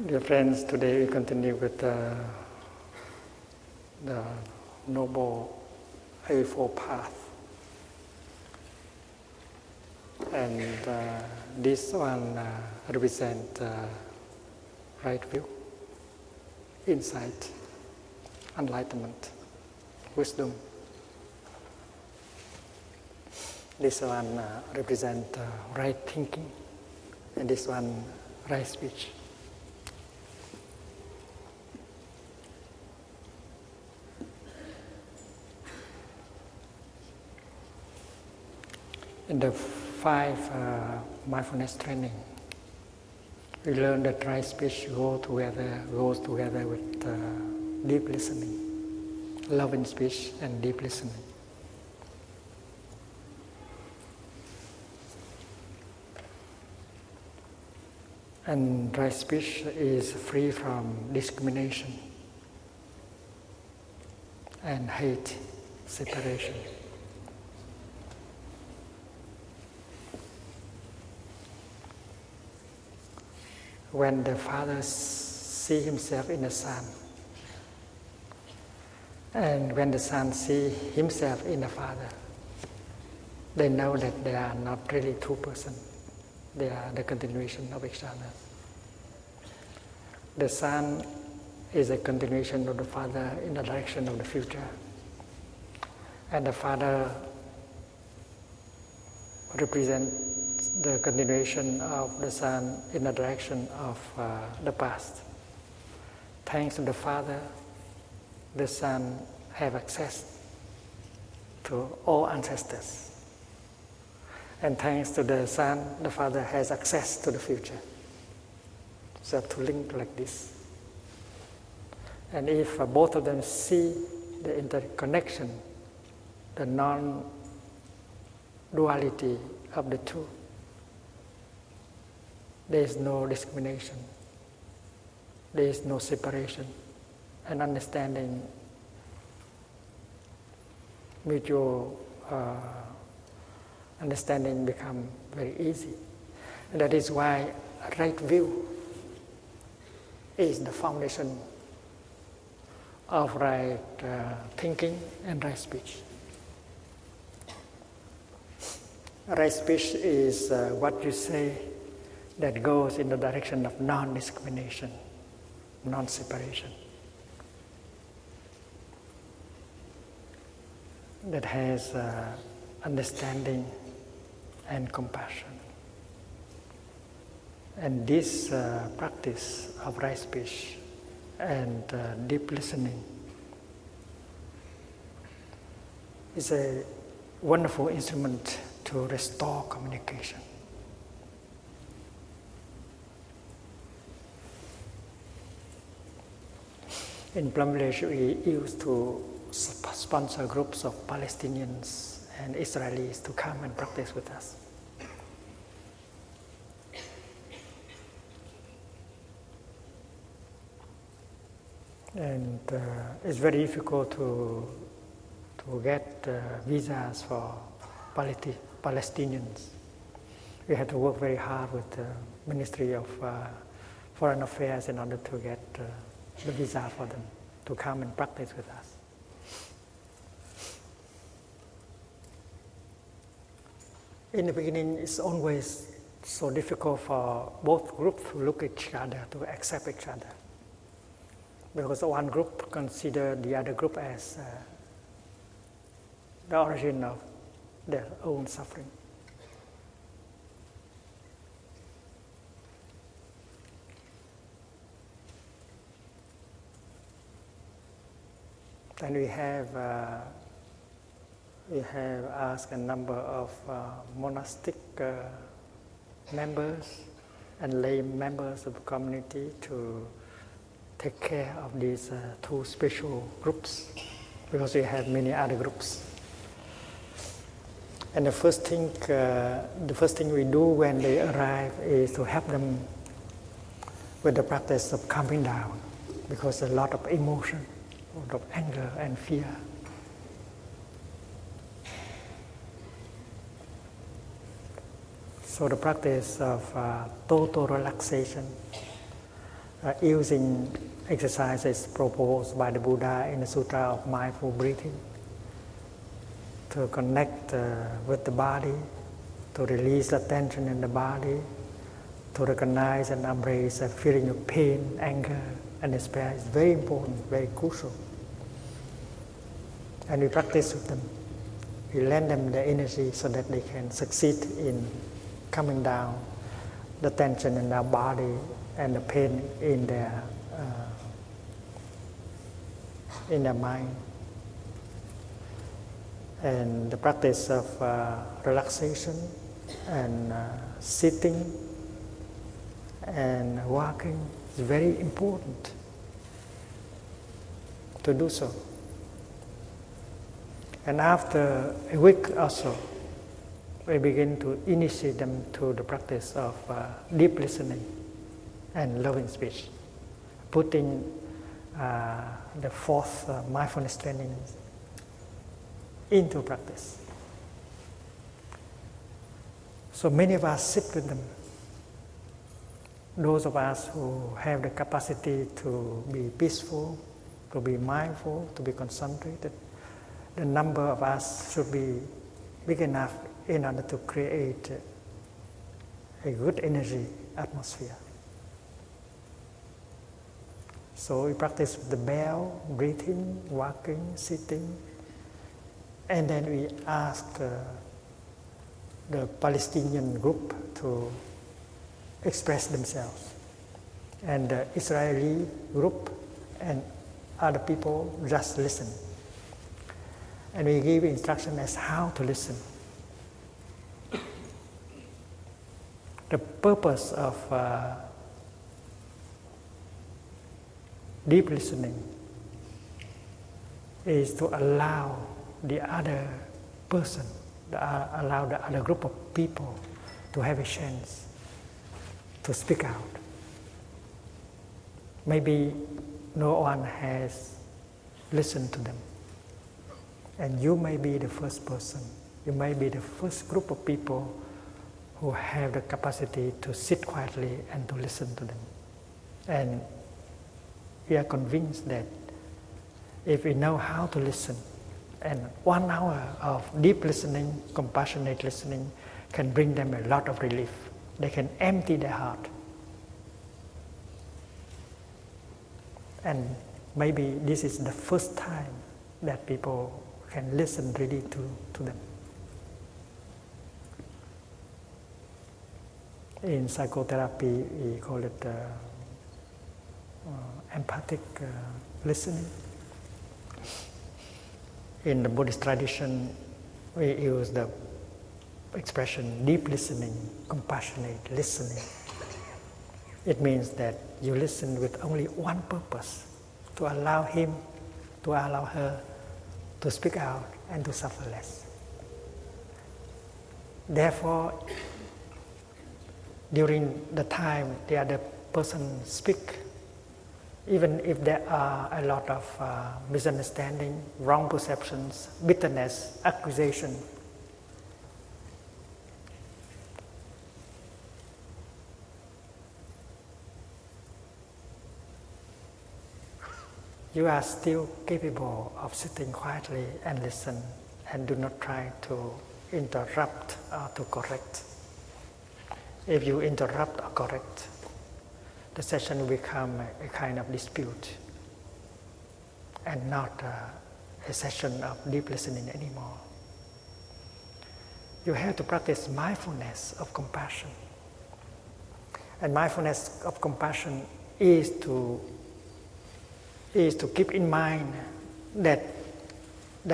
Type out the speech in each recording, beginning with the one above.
Dear friends, today we continue with the Noble Eightfold Path. And this one represents right view, insight, enlightenment, wisdom. This one represents right thinking, and this one right speech. In the 5 mindfulness training, we learned that right speech goes together with deep listening, loving speech and deep listening. And right speech is free from discrimination and hate, separation. When the father sees himself in the son, and when the son sees himself in the father, they know that they are not really two persons. They are the continuation of each other. The son is a continuation of the father in the direction of the future. And the father represents the continuation of the son in the direction of the past. Thanks to the father, the son have access to all ancestors. And thanks to the son, the father has access to the future. So to link like this. And if both of them see the interconnection, the non-duality of the two, there is no discrimination, there is no separation, and understanding mutual understanding become very easy. And that is why right view is the foundation of right thinking and right speech. Right speech is what you say that goes in the direction of non-discrimination, non-separation. That has understanding and compassion. And this practice of right speech and deep listening is a wonderful instrument to restore communication. In Plum Village, we used to sponsor groups of Palestinians and Israelis to come and practice with us. And it's very difficult to get visas for Palestinians. We had to work very hard with the Ministry of Foreign Affairs in order to get the visa for them to come and practice with us. In the beginning, it's always so difficult for both groups to look at each other, to accept each other. Because one group considers the other group as the origin of their own suffering. And we have asked a number of monastic members and lay members of the community to take care of these two special groups, because we have many other groups. And the first thing we do when they arrive is to help them with the practice of calming down, because there's a lot of emotion, a lot of anger and fear. So the practice of total relaxation using exercises proposed by the Buddha in the Sutra of Mindful Breathing to connect with the body, to release the tension in the body, to recognize and embrace a feeling of pain, anger, and despair is very important, very crucial. And we practice with them. We lend them the energy so that they can succeed in calming down the tension in their body and the pain in their mind. And the practice of relaxation and sitting and walking is very important to do so. And after a week or so, we begin to initiate them to the practice of deep listening and loving speech, putting the fourth mindfulness training into practice. So many of us sit with them. Those of us who have the capacity to be peaceful, to be mindful, to be concentrated, the number of us should be big enough in order to create a good energy atmosphere. So we practice the bell, breathing, walking, sitting, and then we ask the Palestinian group to express themselves, and the Israeli group and other people just listen. And we give instruction as how to listen. The purpose of deep listening is to allow the other person, allow the other group of people to have a chance to speak out. Maybe no one has listened to them. And you may be the first person, you may be the first group of people who have the capacity to sit quietly and to listen to them. And we are convinced that if we know how to listen, and 1 hour of deep listening, compassionate listening, can bring them a lot of relief. They can empty their heart. And maybe this is the first time that people can listen really to them. In psychotherapy, we call it empathic listening. In the Buddhist tradition, we use the expression deep listening, compassionate listening. It means that you listen with only one purpose, to allow him, to allow her to speak out and to suffer less. Therefore, during the time the other person speaks, even if there are a lot of misunderstanding, wrong perceptions, bitterness, accusation, you are still capable of sitting quietly and listen, and do not try to interrupt or to correct. If you interrupt or correct, the session will become a kind of dispute and not a session of deep listening anymore. You have to practice mindfulness of compassion. And mindfulness of compassion is to keep in mind that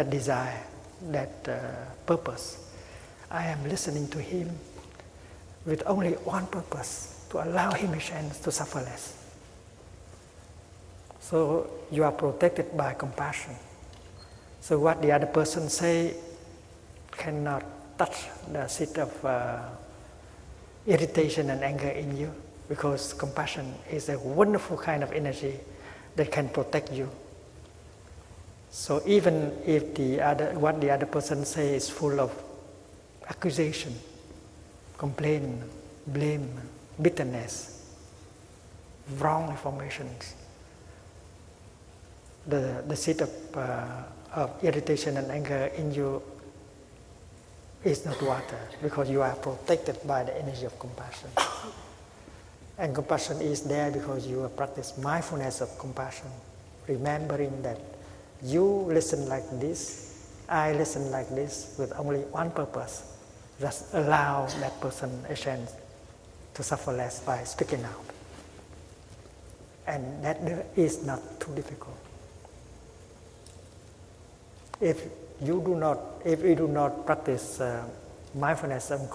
desire, that purpose. I am listening to him with only one purpose, to allow him a chance to suffer less. So you are protected by compassion. So what the other person say cannot touch the seat of irritation and anger in you, because compassion is a wonderful kind of energy that can protect you. So even if what the other person say is full of accusation, complaint, blame, bitterness, wrong informations. The seed of irritation and anger in you is not water, because you are protected by the energy of compassion. And compassion is there because you have practiced mindfulness of compassion, remembering that you listen like this, I listen like this with only one purpose: just allow that person a chance to suffer less by speaking out. And that is not too difficult. If you do not practice mindfulness and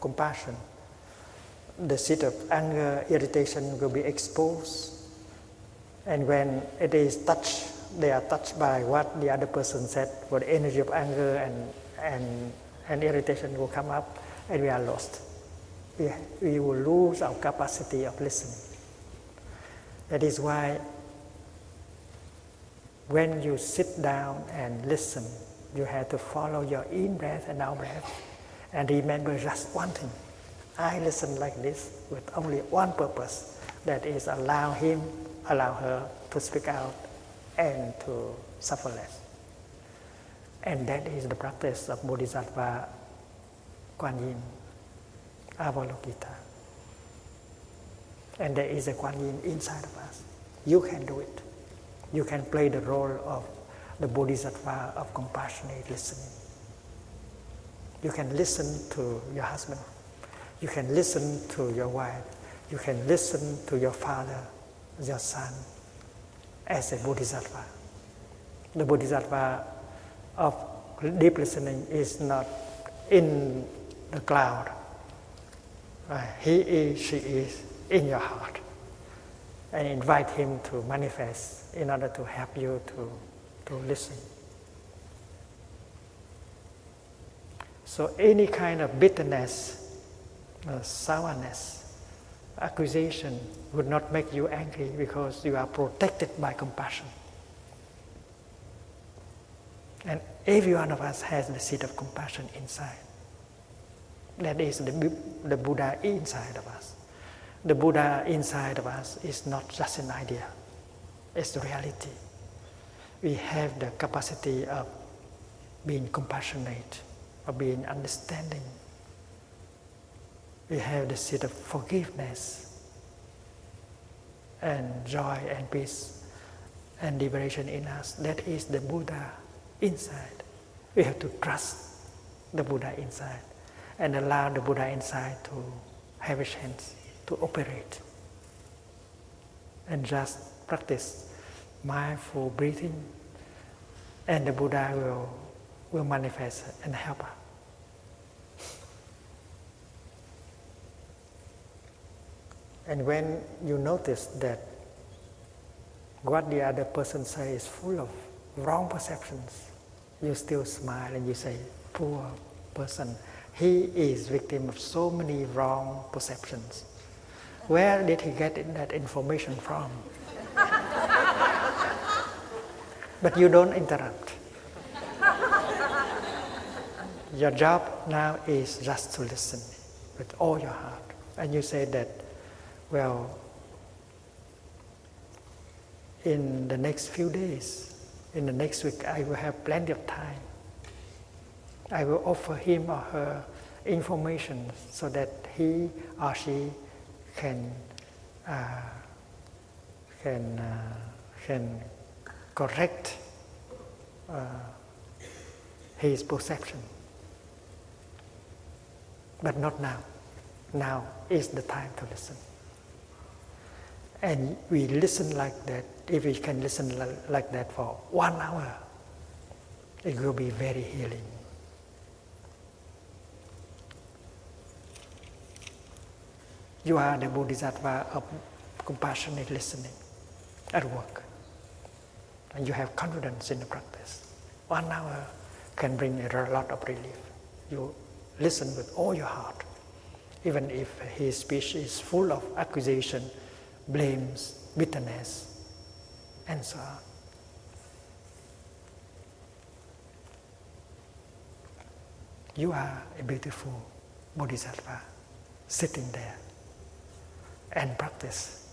compassion, the seed of anger, irritation will be exposed, and when it is touched, they are touched by what the other person said, for the energy of anger and irritation will come up, and we are lost. We will lose our capacity of listening. That is why when you sit down and listen, you have to follow your in breath and out breath, and remember just one thing: I listen like this with only one purpose, that is allow her to speak out and to suffer less. And that is the practice of Bodhisattva Kuan Yin, Avalokita. And there is a Kuan Yin inside of us. You can do it. You can play the role of the Bodhisattva of compassionate listening. You can listen to your husband. You can listen to your wife. You can listen to your father, your son, as a Bodhisattva. The Bodhisattva of deep listening is not in the cloud. He is, she is in your heart. And invite him to manifest in order to help you to listen. So any kind of bitterness, sourness, accusation would not make you angry, because you are protected by compassion. And every one of us has the seed of compassion inside. That is the Buddha inside of us. The Buddha inside of us is not just an idea, it's the reality. We have the capacity of being compassionate, of being understanding. We have the seed of forgiveness and joy and peace and liberation in us. That is the Buddha inside. We have to trust the Buddha inside and allow the Buddha inside to have a chance to operate. And just practice mindful breathing, and the Buddha will manifest and help us. And when you notice that what the other person says is full of wrong perceptions, you still smile and you say, poor person, he is victim of so many wrong perceptions. Where did he get that information from? But you don't interrupt. Your job now is just to listen with all your heart. And you say that, well, in the next few days, in the next week, I will have plenty of time. I will offer him or her information so that he or she can correct his perception. But not now. Now is the time to listen. And we listen like that. If we can listen like that for 1 hour, it will be very healing. You are the Bodhisattva of compassionate listening at work. And you have confidence in the practice. 1 hour can bring a lot of relief. You listen with all your heart, even if his speech is full of accusation, blames, bitterness, and so on. You are a beautiful Bodhisattva sitting there and practice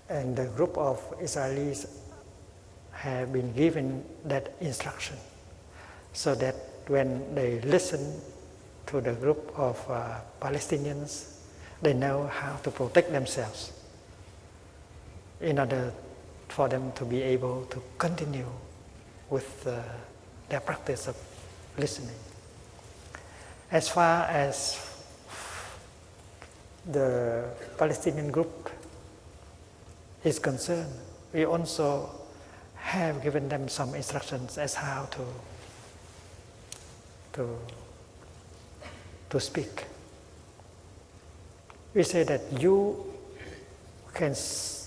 And the group of Israelis have been given that instruction, so that when they listen to the group of Palestinians, they know how to protect themselves in order for them to be able to continue with their practice of listening. As far as the Palestinian group is concerned, we also have given them some instructions as how to speak. We say that you can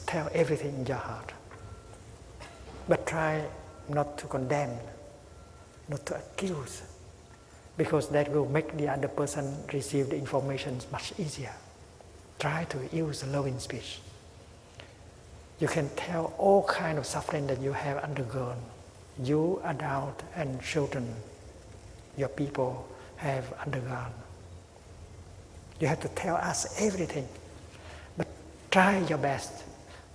tell everything in your heart, but try not to condemn, not to accuse, because that will make the other person receive the information much easier. Try to use loving speech. You can tell all kinds of suffering that you have undergone. You, adult and children, your people have undergone. You have to tell us everything, but try your best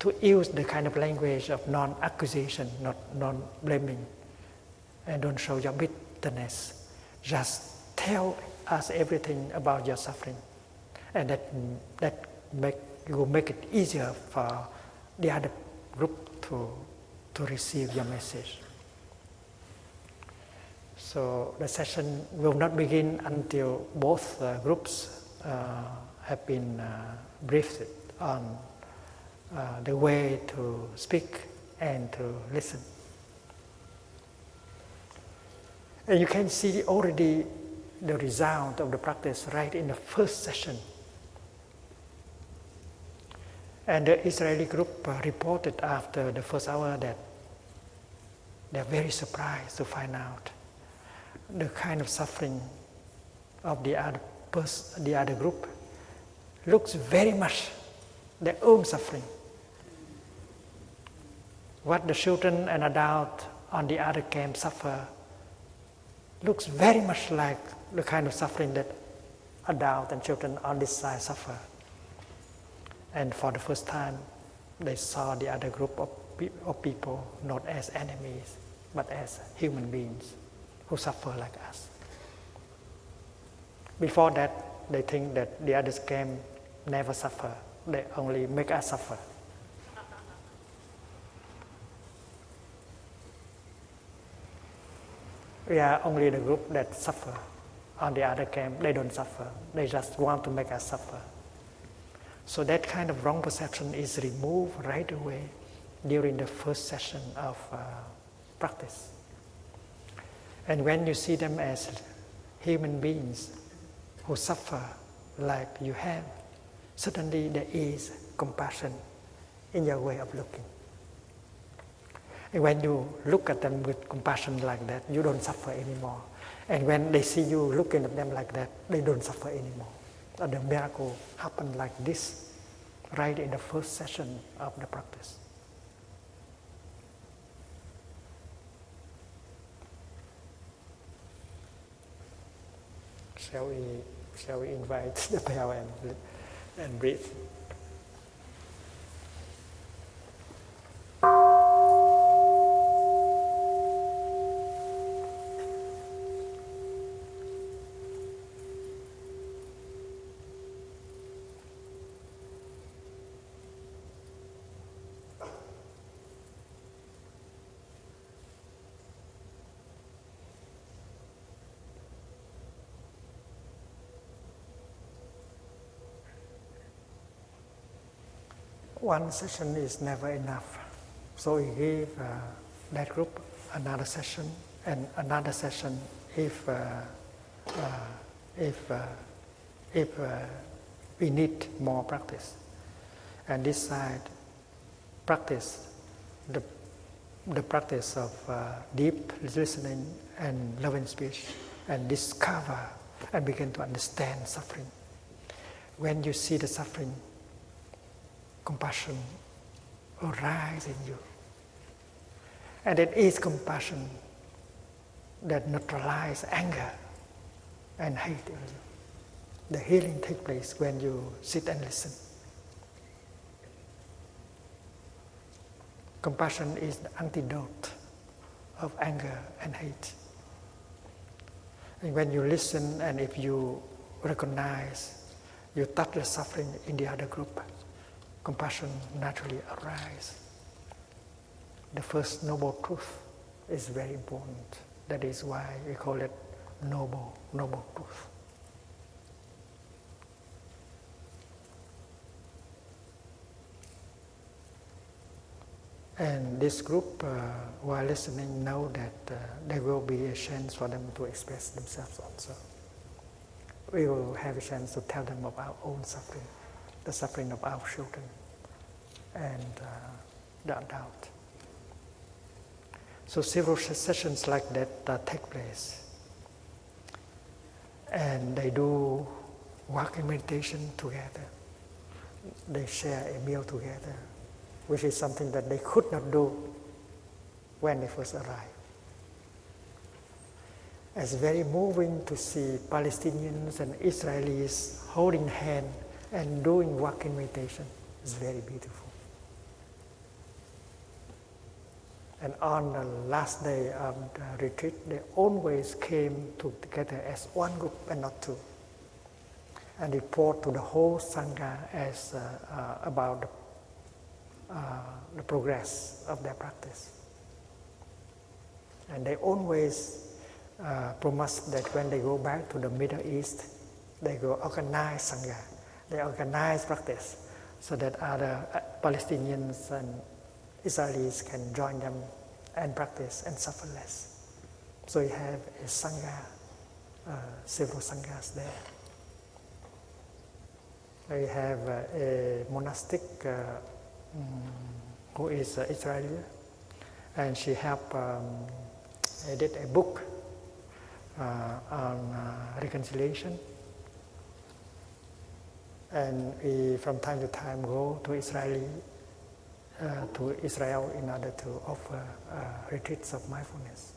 to use the kind of language of non-accusation, not non-blaming, and don't show your bitterness. Just tell us everything about your suffering, and that will make it easier for the other group to receive your message. So the session will not begin until both groups have been briefed on the way to speak and to listen. And you can see already the result of the practice right in the first session. And the Israeli group reported after the first hour that they're very surprised to find out the kind of suffering of the other group looks very much their own suffering. What the children and adults on the other camp suffer looks very much like the kind of suffering that adults and children on this side suffer. And for the first time, they saw the other group of people not as enemies, but as human beings who suffer like us. Before that, they think that the others camp never suffer. They only make us suffer. We are only the group that suffer. On the other camp, they don't suffer. They just want to make us suffer. So that kind of wrong perception is removed right away during the first session of practice. And when you see them as human beings who suffer like you have, suddenly there is compassion in your way of looking. And when you look at them with compassion like that, you don't suffer anymore. And when they see you looking at them like that, they don't suffer anymore. And the miracle happened like this, right in the first session of the practice. Shall we invite the bell and breathe? One session is never enough, so we give that group another session and another session if we need more practice. And this side practice the practice of deep listening and loving speech, and discover and begin to understand suffering. When you see the suffering, compassion will rise in you. And it is compassion that neutralizes anger and hate in you. The healing takes place when you sit and listen. Compassion is the antidote of anger and hate. And when you listen and if you recognize, you touch the suffering in the other group, compassion naturally arises. The first noble truth is very important. That is why we call it noble truth. And this group, while listening, know that there will be a chance for them to express themselves also. We will have a chance to tell them of our own suffering, the suffering of our children, and the adult. So several sessions like that take place. And they do walking meditation together. They share a meal together, which is something that they could not do when they first arrived. It's very moving to see Palestinians and Israelis holding hands and doing walking meditation. It's very beautiful. And on the last day of the retreat, they always came together as one group and not two. And report to the whole Sangha as about the progress of their practice. And they always promise that when they go back to the Middle East, they go organize Sangha, they organize practice, so that other Palestinians and Israelis can join them and practice and suffer less. So we have a Sangha, several Sanghas there. We have a monastic who is Israeli, and she helped edit a book on reconciliation. And we from time to time go to Israel in order to offer retreats of mindfulness.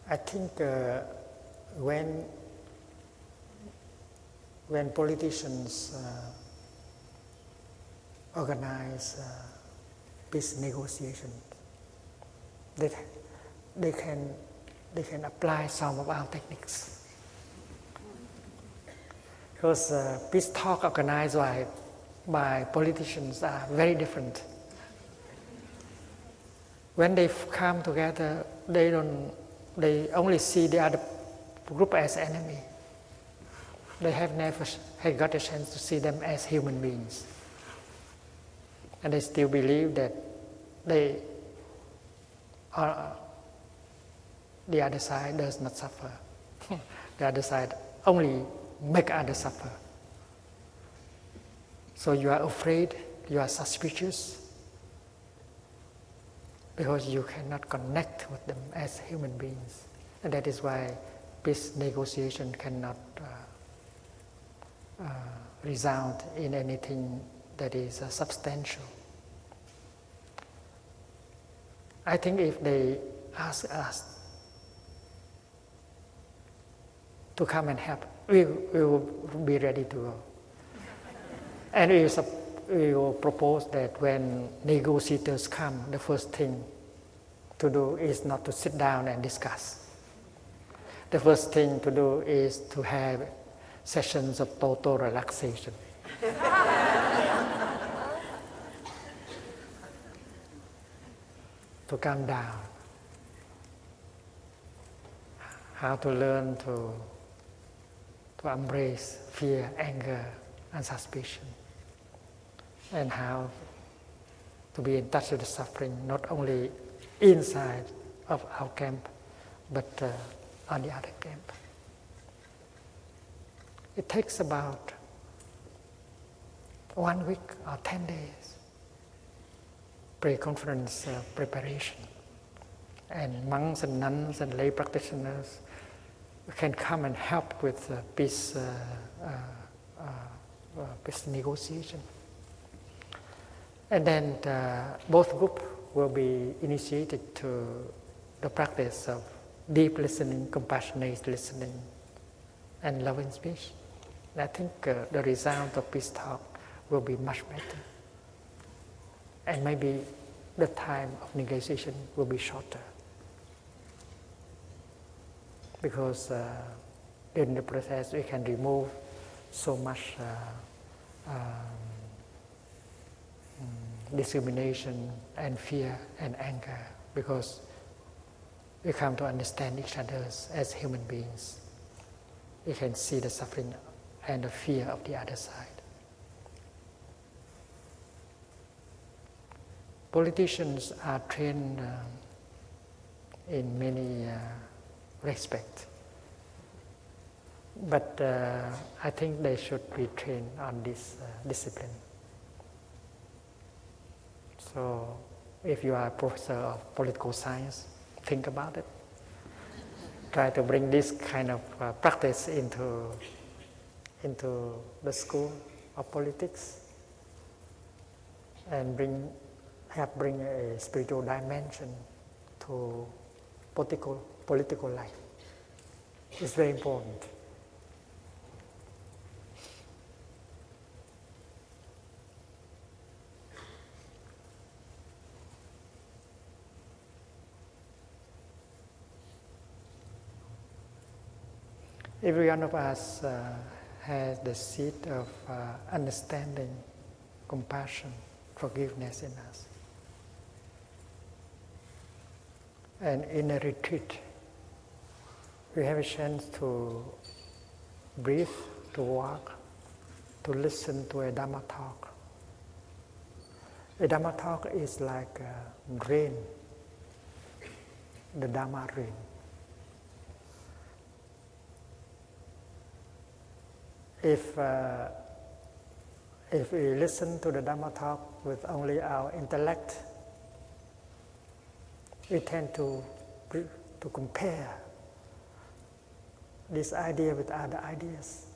I think when politicians organize peace negotiations, they can apply some of our techniques. Because peace talk organized by politicians are very different. When they come together, they only see the other group as enemy. They have never got a chance to see them as human beings. And they still believe that they are, the other side does not suffer. The other side only make others suffer. So you are afraid, you are suspicious, because you cannot connect with them as human beings. And that is why peace negotiation cannot result in anything that is substantial. I think if they ask us to come and help, we will be ready to go. And we will propose that when negotiators come, the first thing to do is not to sit down and discuss. The first thing to do is to have sessions of total relaxation. To calm down. How to learn to embrace fear, anger, and suspicion. And how to be in touch with the suffering, not only inside of our camp, but on the other camp. It takes about 1 week or 10 days pre-conference preparation. And monks and nuns and lay practitioners can come and help with peace negotiation. And then both groups will be initiated to the practice of deep listening, compassionate listening, and loving speech. And I think the result of peace talk will be much better. And maybe the time of negotiation will be shorter. Because in the process we can remove so much discrimination and fear and anger, because we come to understand each other as human beings. We can see the suffering and the fear of the other side. Politicians are trained in many respects, but I think they should be trained on this discipline. So if you are a professor of political science, think about it. Try to bring this kind of practice into the school of politics, and help bring a spiritual dimension to political life. It's very important. Every one of us has the seed of understanding, compassion, forgiveness in us. And in a retreat, we have a chance to breathe, to walk, to listen to a Dharma talk. A Dharma talk is like rain, the Dharma rain. If we listen to the Dharma talk with only our intellect, we tend to compare this idea with other ideas.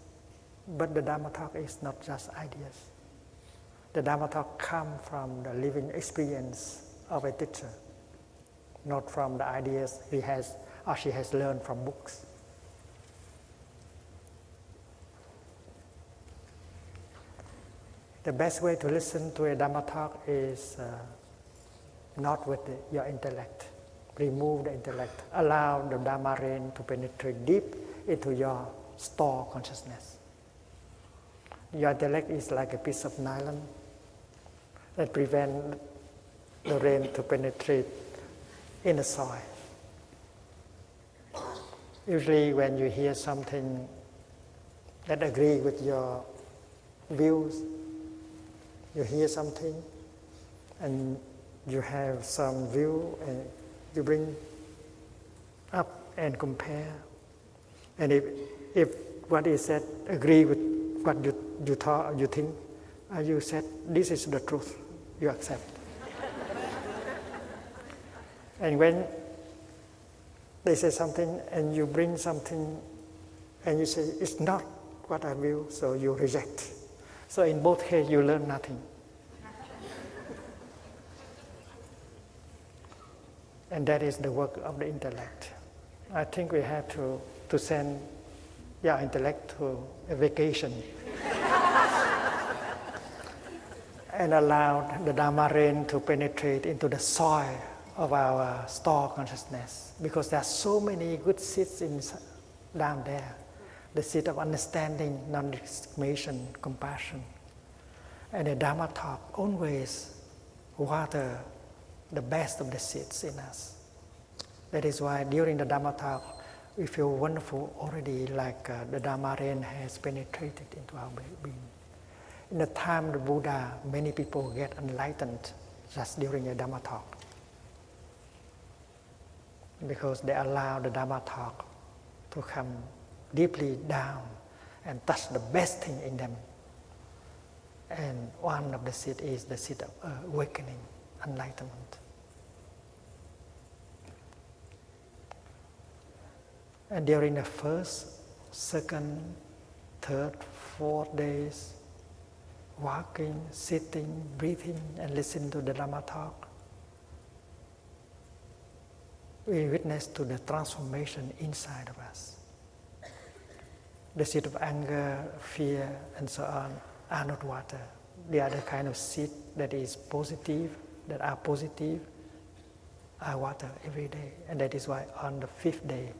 But the Dharma talk is not just ideas. The Dharma talk comes from the living experience of a teacher, not from the ideas he has or she has learned from books. The best way to listen to a Dharma talk is not with your intellect. Remove the intellect. Allow the Dharma rain to penetrate deep into your store consciousness. Your intellect is like a piece of nylon that prevents the rain to penetrate in the soil. Usually when you hear something that agrees with your views, you hear something and you have some view and you bring up and compare. And if what is said agree with what you think, you said this is the truth, you accept. And when they say something and you bring something and you say it's not what I will, so you reject. So in both cases, you learn nothing. And that is the work of the intellect. I think we have to send your intellect to a vacation and allow the Dharma rain to penetrate into the soil of our store consciousness, because there are so many good seeds down there. The seed of understanding, non-discrimination, compassion. And the Dharma talk always water the best of the seeds in us. That is why during the Dharma talk, we feel wonderful already, like the Dharma rain has penetrated into our being. In the time of the Buddha, many people get enlightened just during a Dharma talk, because they allow the Dharma talk to come deeply down and touch the best thing in them. And one of the seeds is the seed of awakening, enlightenment. And during the first, second, third, 4 days, walking, sitting, breathing, and listening to the Dharma talk, we witness to the transformation inside of us. The seed of anger, fear, and so on are not water. the other kind of seed that is positive, that are positive, I water every day. And that is why on the 5th day,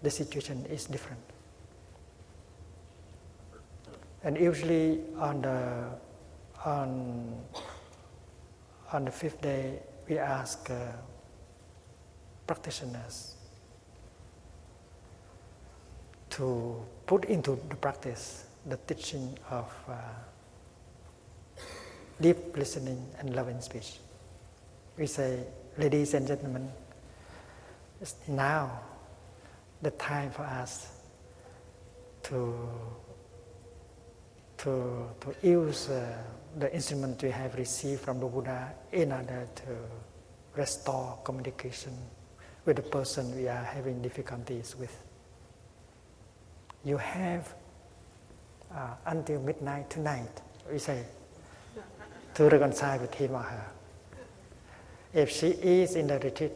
the situation is different. And usually on the 5th day, we ask practitioners to put into the practice the teaching of deep listening and loving speech. We say, ladies and gentlemen, it's now the time for us to use the instrument we have received from the Buddha in order to restore communication with the person we are having difficulties with. You have until midnight tonight, we say, to reconcile with him or her. If she is in the retreat,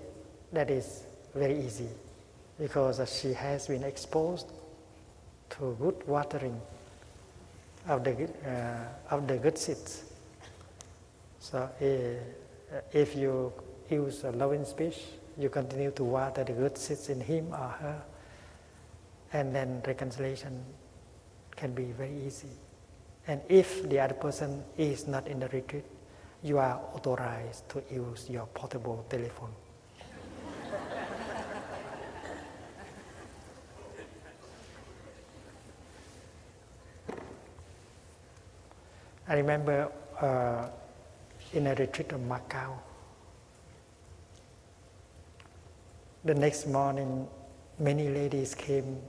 that is very easy, because she has been exposed to good watering of the good seeds. So if you use a loving speech, you continue to water the good seeds in him or her, and then reconciliation can be very easy. And if the other person is not in the retreat, you are authorized to use your portable telephone. I remember in a retreat in Macau, the next morning, many ladies came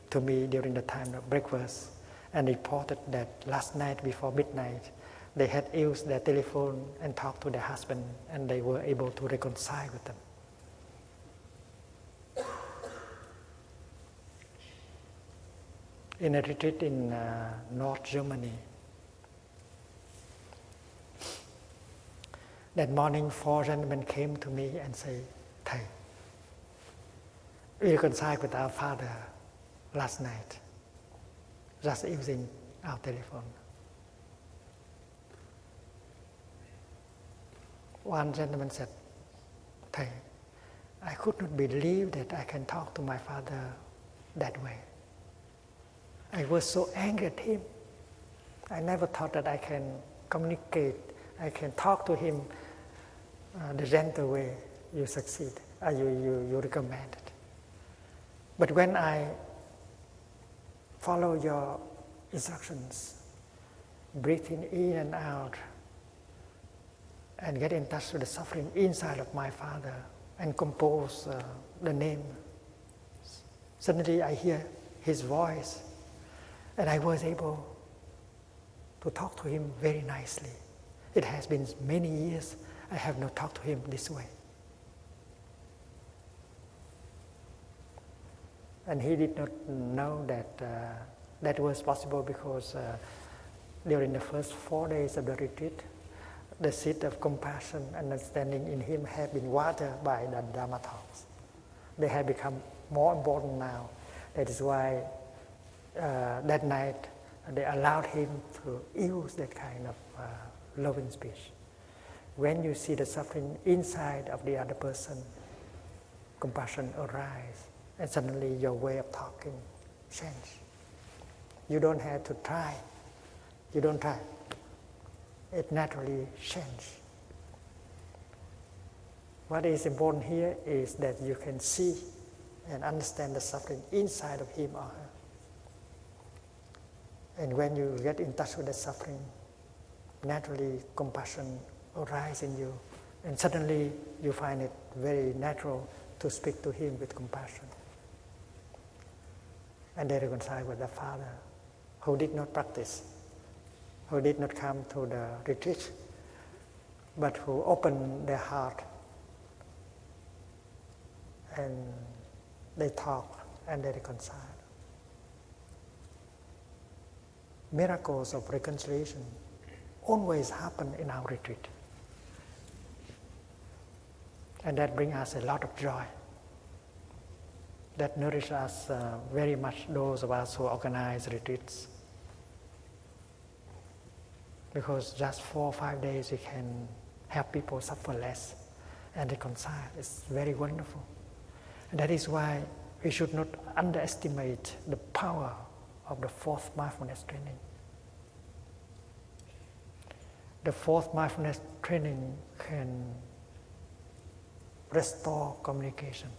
to me during the time of breakfast and reported that last night before midnight, they had used their telephone and talked to their husband, and they were able to reconcile with them. In a retreat in North Germany, that morning 4 gentlemen came to me and said, Thầy, we reconciled with our father last night, just using our telephone. One gentleman said, Thầy, I could not believe that I can talk to my father that way. I was so angry at him. I never thought that I can communicate, I can talk to him the gentle way you succeed, you recommended. But when I follow your instructions, breathing in and out, and get in touch with the suffering inside of my father, and compose the name, suddenly I hear his voice, and I was able to talk to him very nicely. It has been many years I have not talked to him this way. And he did not know that that was possible, because during the first 4 days of the retreat, the seed of compassion and understanding in him have been watered by the Dharma talks. They have become more important now. That is why that night they allowed him to use that kind of loving speech. When you see the suffering inside of the other person, compassion arises, and suddenly your way of talking changes. You don't have to try. You don't try. It naturally changes. What is important here is that you can see and understand the suffering inside of him or her. And when you get in touch with the suffering, naturally compassion arises in you, and suddenly you find it very natural to speak to him with compassion. And they reconcile with the father, who did not practice, who did not come to the retreat, but who opened their heart, and they talk and they reconcile. Miracles of reconciliation always happen in our retreat. And that brings us a lot of joy. That nourishes us very much, those of us who organize retreats. because just 4 or 5 days you can help people suffer less and reconcile. It's very wonderful. And that is why we should not underestimate the power of the 4th mindfulness training. The 4th mindfulness training can restore communication,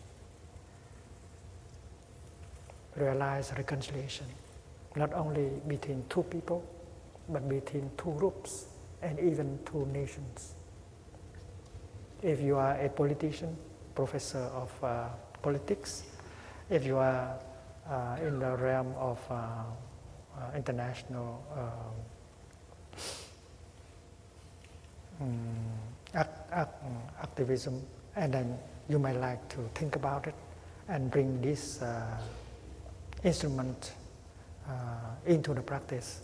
realize reconciliation, not only between 2 people, but between 2 groups and even 2 nations. If you are a politician, professor of politics, if you are in the realm of international activism, and then you might like to think about it and bring this instrument into the practice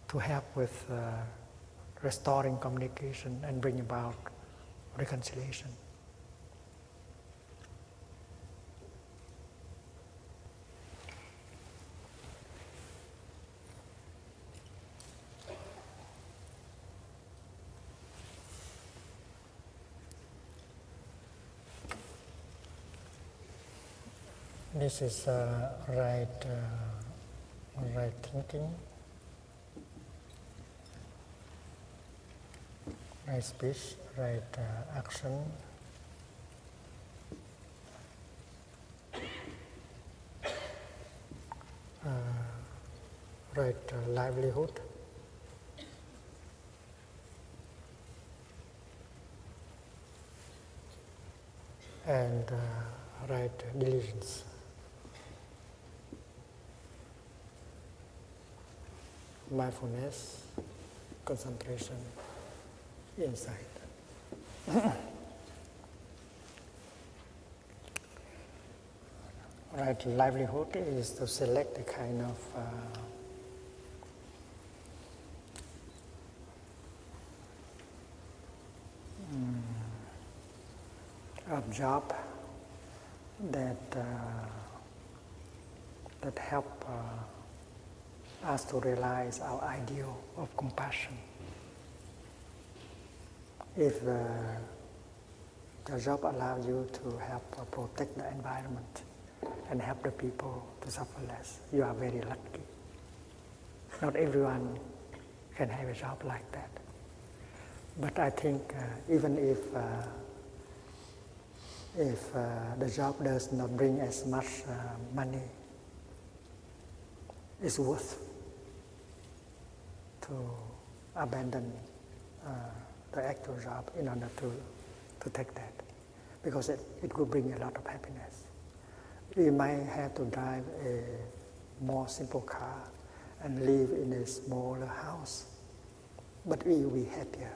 to help with restoring communication and bring about reconciliation. This is right thinking, right speech, right action, right livelihood, and right diligence. Mindfulness, concentration, insight. Right, livelihood is to select a kind of job that help us to realize our ideal of compassion. If the job allows you to help protect the environment and help the people to suffer less, you are very lucky. Not everyone can have a job like that. But I think even if the job does not bring as much money, it's worth to abandon the actual job in order to take that, because it will bring a lot of happiness. We might have to drive a more simple car and live in a smaller house, but we will be happier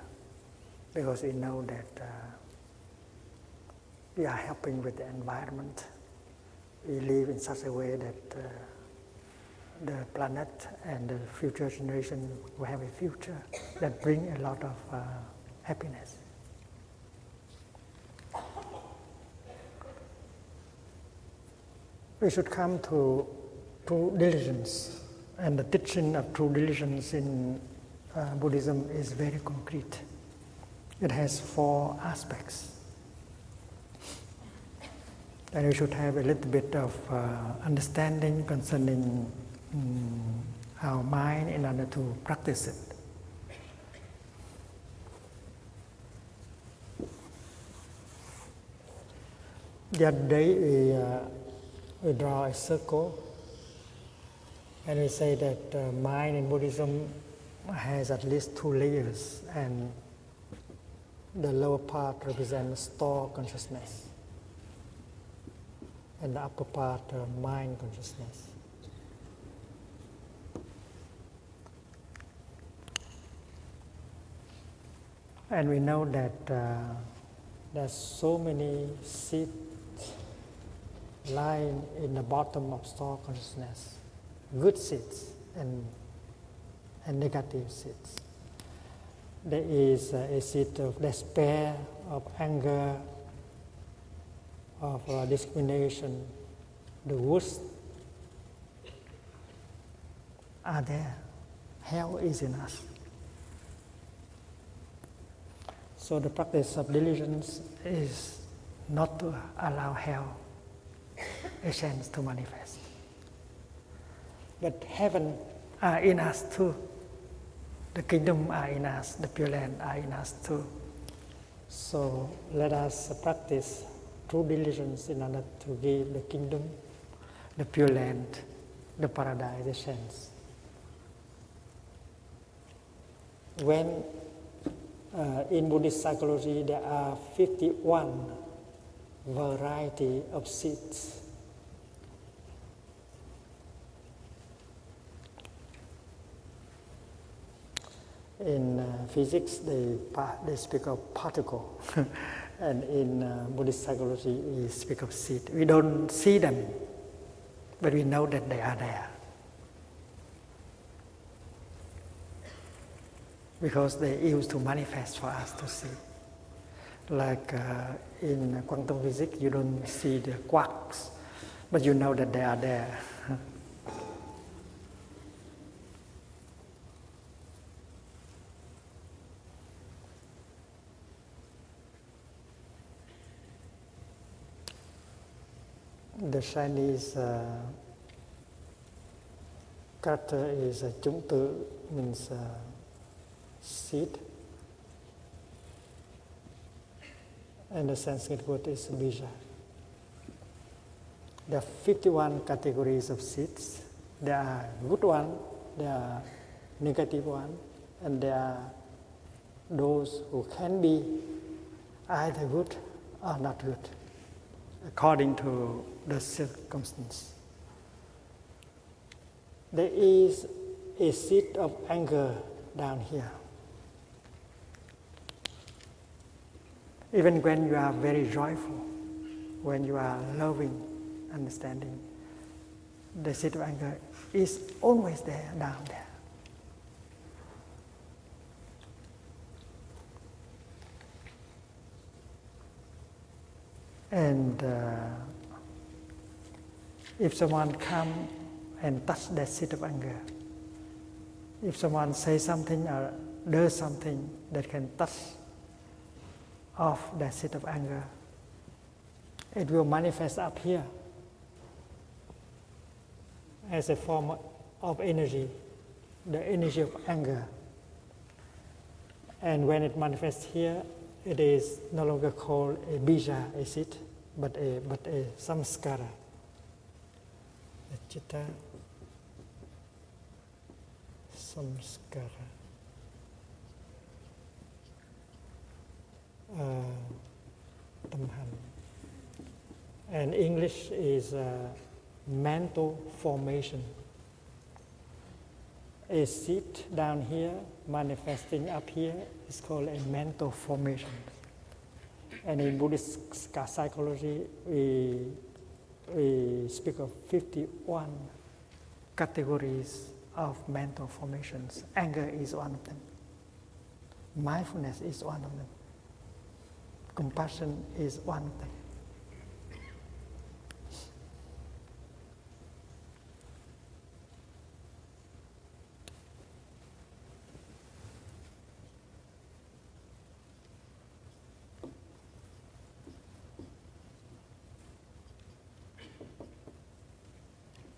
because we know that we are helping with the environment. We live in such a way that the planet and the future generation will have a future that brings a lot of happiness. We should come to true diligence, and the teaching of true diligence in Buddhism is very concrete. It has 4 aspects. And we should have a little bit of understanding concerning our mind in order to practice it. The other day we draw a circle and we say that mind in Buddhism has at least 2 layers, and the lower part represents store consciousness and the upper part mind consciousness. And we know that there's so many seeds lying in the bottom of store consciousness, good seeds and negative seeds. There is a seed of despair, of anger, of discrimination. The worst are there. Hell is in us. So the practice of diligence is not to allow hell a chance to manifest. But heaven are in us too. The kingdom are in us, the Pure Land are in us too. So let us practice true diligence in order to give the kingdom, the Pure Land, the paradise a chance. When in Buddhist psychology there are 51 variety of seeds. In physics, they speak of particle, and in Buddhist psychology, we speak of seed. We don't see them, but we know that they are there. Because they used to manifest for us to see. Like in quantum physics, you don't see the quarks, but you know that they are there. The Chinese character is Chung Tu, means seed, and the Sanskrit word is bija. There are 51 categories of seeds. There are good ones, there are negative ones, and there are those who can be either good or not good, according to the circumstance. There is a seed of anger down here. Even when you are very joyful, when you are loving, understanding, the seed of anger is always there, down there. And if someone come and touch that seed of anger, if someone says something or does something that can touch off that seed of anger, it will manifest up here as a form of energy, the energy of anger. And when it manifests here, it is no longer called a bija, a seed, but a samskara. The chitta samskara. Tamhan. And English is mental formation. A seed down here manifesting up here is called a mental formation. And in Buddhist psychology, we speak of 51 categories of mental formations. Anger is one of them. Mindfulness is one of them. Compassion is one of them.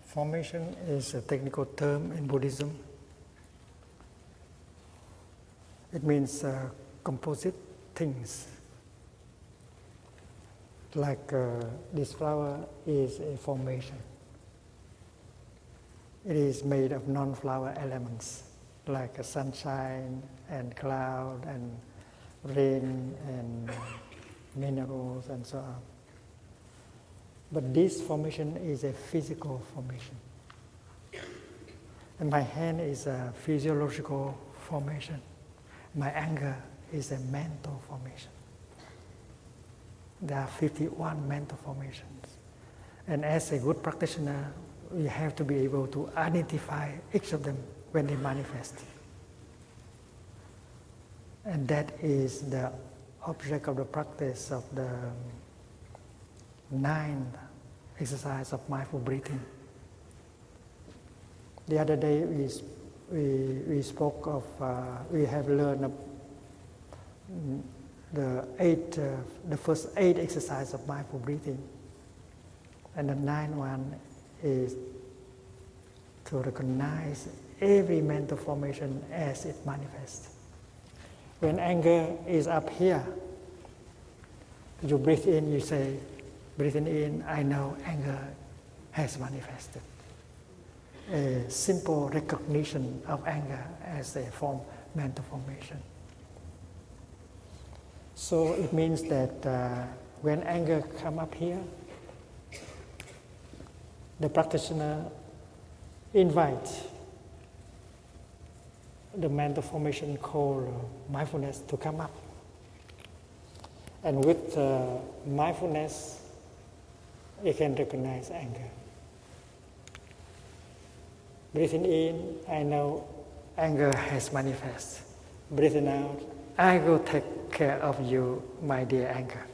Formation is a technical term in Buddhism. It means composite things. Like this flower is a formation. It is made of non-flower elements, like sunshine and cloud and rain and minerals and so on. But this formation is a physical formation. And my hand is a physiological formation. My anger is a mental formation. There are 51 mental formations. And as a good practitioner, we have to be able to identify each of them when they manifest. And that is the object of the practice of the 9th exercise of mindful breathing. The other day we spoke of, we have learned the first 8 exercises of mindful breathing. And the 9th one is to recognize every mental formation as it manifests. When anger is up here, you breathe in, you say, breathing in, I know anger has manifested. A simple recognition of anger as a mental formation. So it means that when anger comes up here, the practitioner invites the mental formation called mindfulness to come up. And with mindfulness, you can recognize anger. Breathing in, I know anger has manifested. Breathing out, I will take care of you, my dear anger.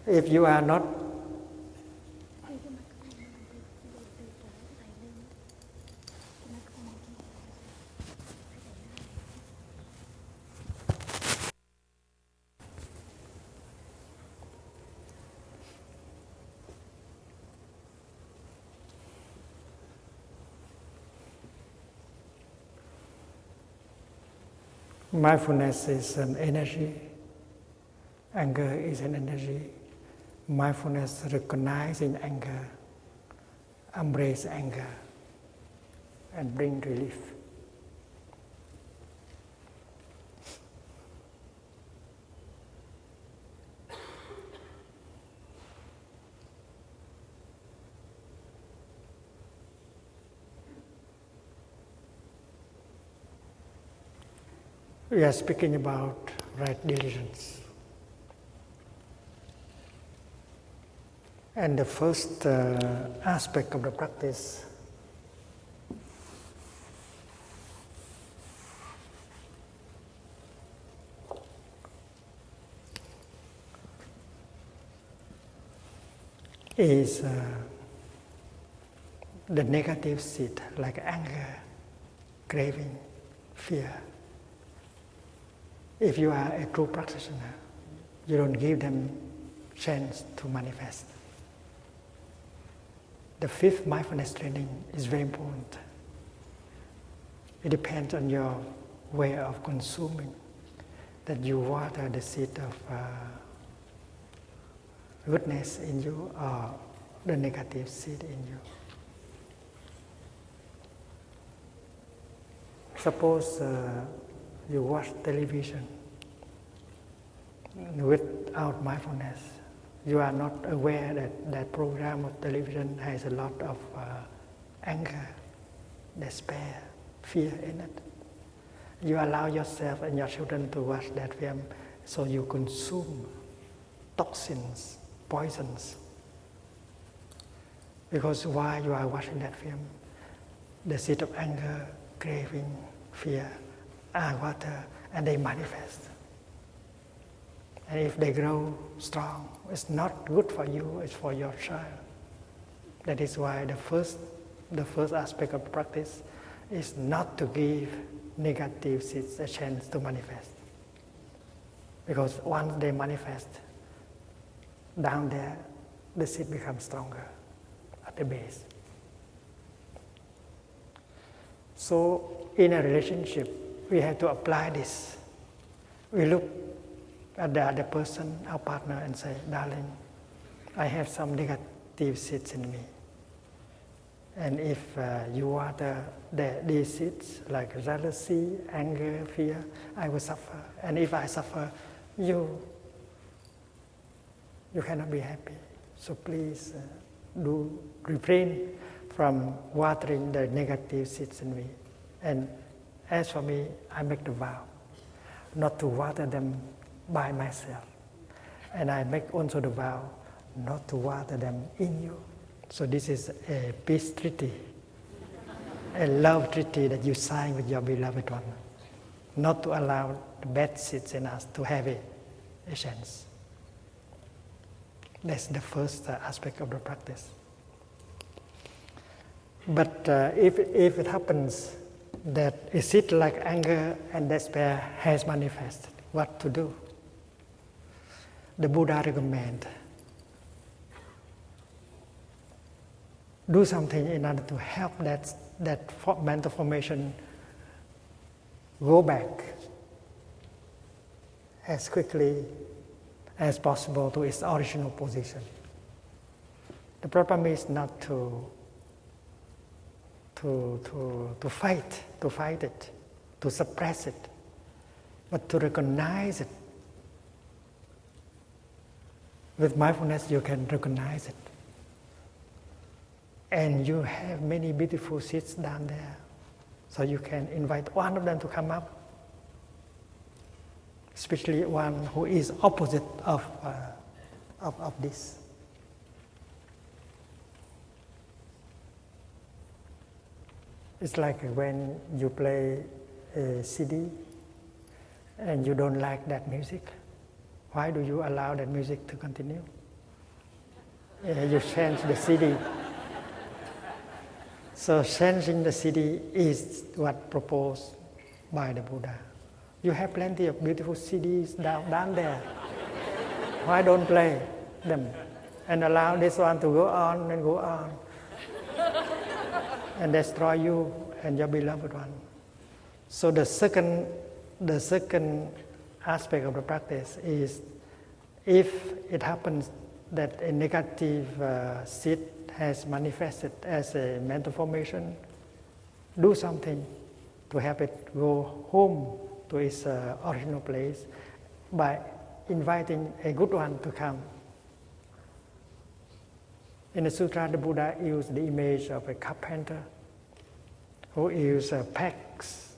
If you are not mindfulness is an energy, anger is an energy. Mindfulness recognizing anger, embrace anger, and bring relief. We are speaking about right diligence. And the first aspect of the practice is the negative seed, like anger, craving, fear. If you are a true practitioner, you don't give them chance to manifest. The 5th mindfulness training is very important. It depends on your way of consuming, that you water the seed of goodness in you or the negative seed in you. Suppose you watch television without mindfulness. You are not aware that that program of television has a lot of anger, despair, fear in it. You allow yourself and your children to watch that film, so you consume toxins, poisons. Because while you are watching that film, the seed of anger, craving, fear are water, and they manifest. And if they grow strong, it's not good for you, it's for your child. That is why the first aspect of practice is not to give negative seeds a chance to manifest. Because once they manifest, down there, the seed becomes stronger at the base. So in a relationship, we have to apply this. We look at the other person, our partner, and say, darling, I have some negative seeds in me. And if you water these seeds, like jealousy, anger, fear, I will suffer. And if I suffer, you cannot be happy. So please do refrain from watering the negative seeds in me. And as for me, I make the vow not to water them by myself. And I make also the vow not to water them in you. So this is a peace treaty, a love treaty that you sign with your beloved one, not to allow the bad seeds in us to have a chance. That's the first aspect of the practice. But if it happens that is it like anger and despair has manifested. What to do? The Buddha recommend do something in order to help that mental formation go back as quickly as possible to its original position. The problem is not to fight it, to suppress it, but to recognize it. With mindfulness, you can recognize it. And you have many beautiful seeds down there. So you can invite one of them to come up, especially one who is opposite of this. It's like when you play a CD and you don't like that music. Why do you allow that music to continue? You change the CD. So changing the CD is what proposed by the Buddha. You have plenty of beautiful CDs down there. Why don't play them and allow this one to go on and go on and destroy you and your beloved one? So the second aspect of the practice is, if it happens that a negative seed has manifested as a mental formation, do something to help it go home to its original place by inviting a good one to come. In the sutra, the Buddha used the image of a carpenter who used pecks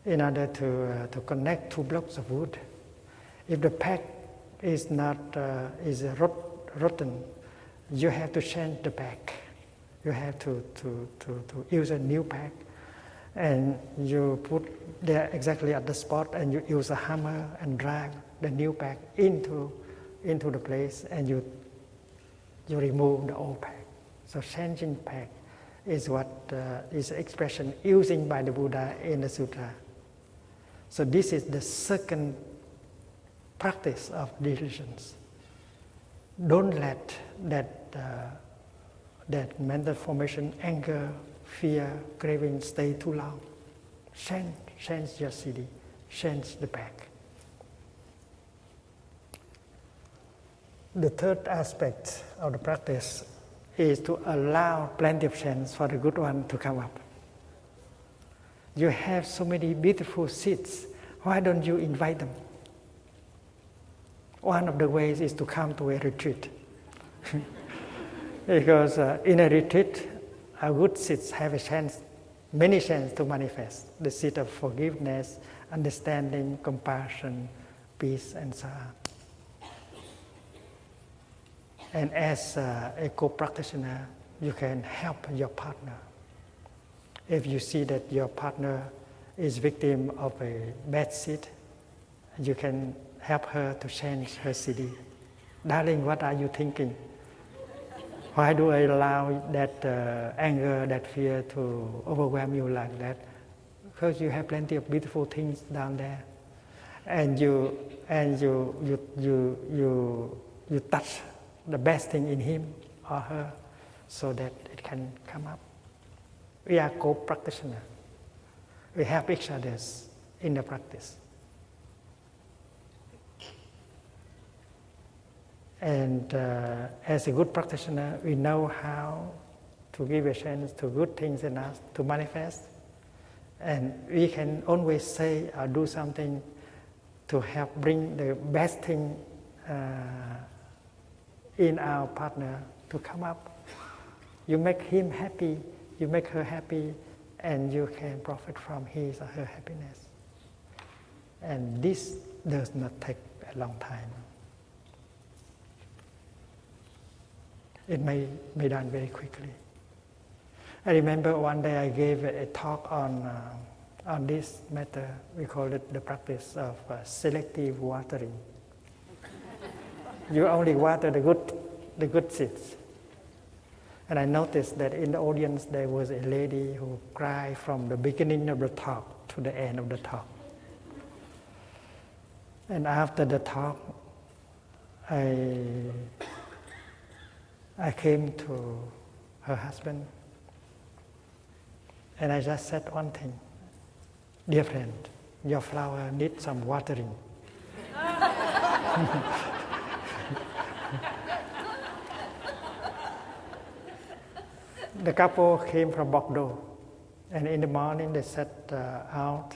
in order to connect two blocks of wood. If the peck is not rotten, you have to change the peck. You have to use a new peck, and you put there exactly at the spot, and you use a hammer and drag the new peck into the place, and you remove the old peck. So changing peck is what is expression using by the Buddha in the sutra. So this is the second practice of decisions. Don't let that mental formation, anger, fear, craving stay too long. Change your CD, change the pack. The third aspect of the practice is to allow plenty of chance for the good one to come up. You have so many beautiful seeds. Why don't you invite them? One of the ways is to come to a retreat. Because in a retreat, our good seeds have a chance, many chances to manifest. The seed of forgiveness, understanding, compassion, peace, and so on. And as a co-practitioner, you can help your partner. If you see that your partner is victim of a bad seed, you can help her to change her CD. Darling, what are you thinking? Why do I allow that anger, that fear to overwhelm you like that? Because you have plenty of beautiful things down there, and you touch the best thing in him or her, so that it can come up. We are co-practitioners. We help each other in the practice. And as a good practitioner, we know how to give a chance to good things in us to manifest. And we can always say or do something to help bring the best thing in our partner to come up. You make him happy, you make her happy, and you can profit from his or her happiness. And this does not take a long time. It may be done very quickly. I remember one day I gave a talk on this matter. We call it the practice of selective watering. You only water the good seeds. And I noticed that in the audience there was a lady who cried from the beginning of the talk to the end of the talk. And after the talk, I came to her husband and I just said one thing: "Dear friend, your flower needs some watering." The couple came from Bordeaux, and in the morning they set out,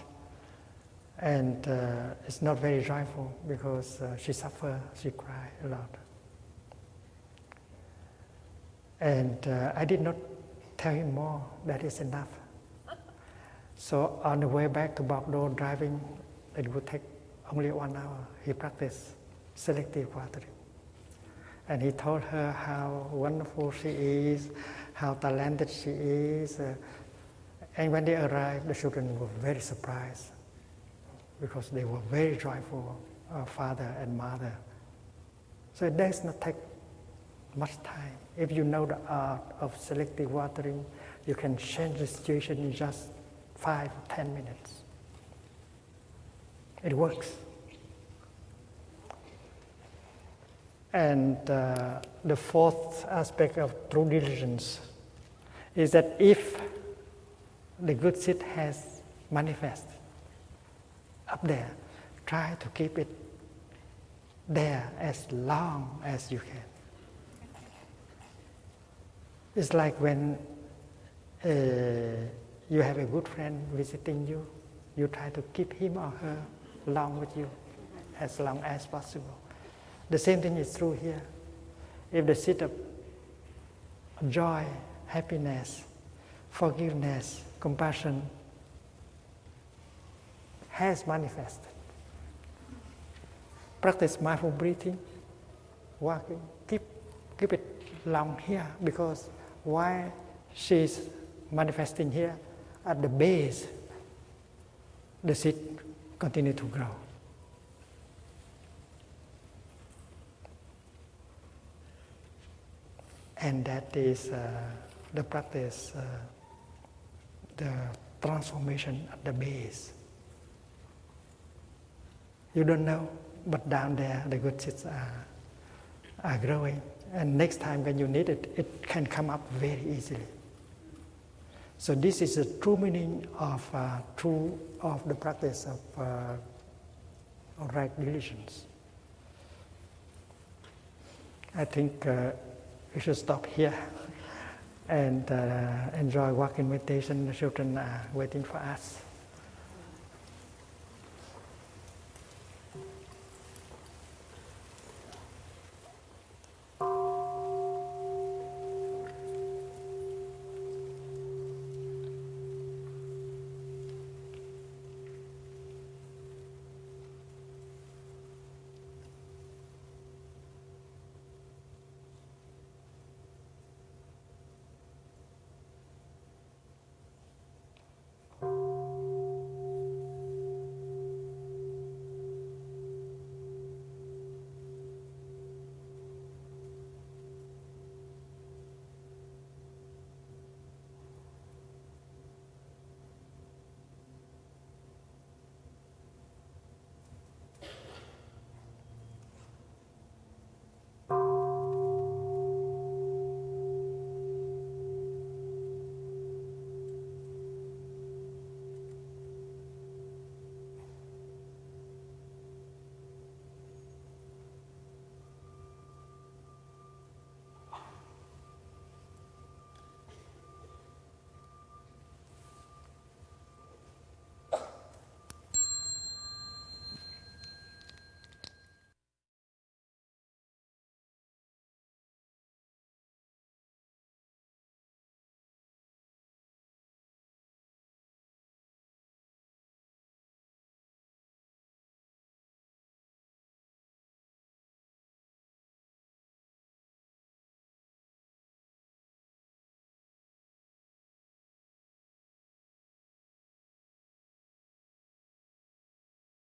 and it's not very joyful because she suffered, she cried a lot. And I did not tell him more, that is enough. So on the way back to Bordeaux, driving, it would take only 1 hour. He practiced selective watering. And he told her how wonderful she is, how talented she is. And when they arrived, the children were very surprised because they were very joyful, father and mother. So it does not take much time. If you know the art of selective watering, you can change the situation in just 5 or 10 minutes. It works. And the fourth aspect of true diligence is that if the good seed has manifest up there, try to keep it there as long as you can. It's like when you have a good friend visiting you, you try to keep him or her along with you as long as possible. The same thing is true here. If the seed of joy, happiness, forgiveness, compassion has manifested, practice mindful breathing, walking, keep it long here, because while she's manifesting here, at the base, the seed continue to grow. And that is the practice, the transformation at the base. You don't know, but down there the good seeds are growing. And next time when you need it, it can come up very easily. So this is the true meaning of the practice of right diligence. I think we should stop here and enjoy walking meditation. The children are waiting for us.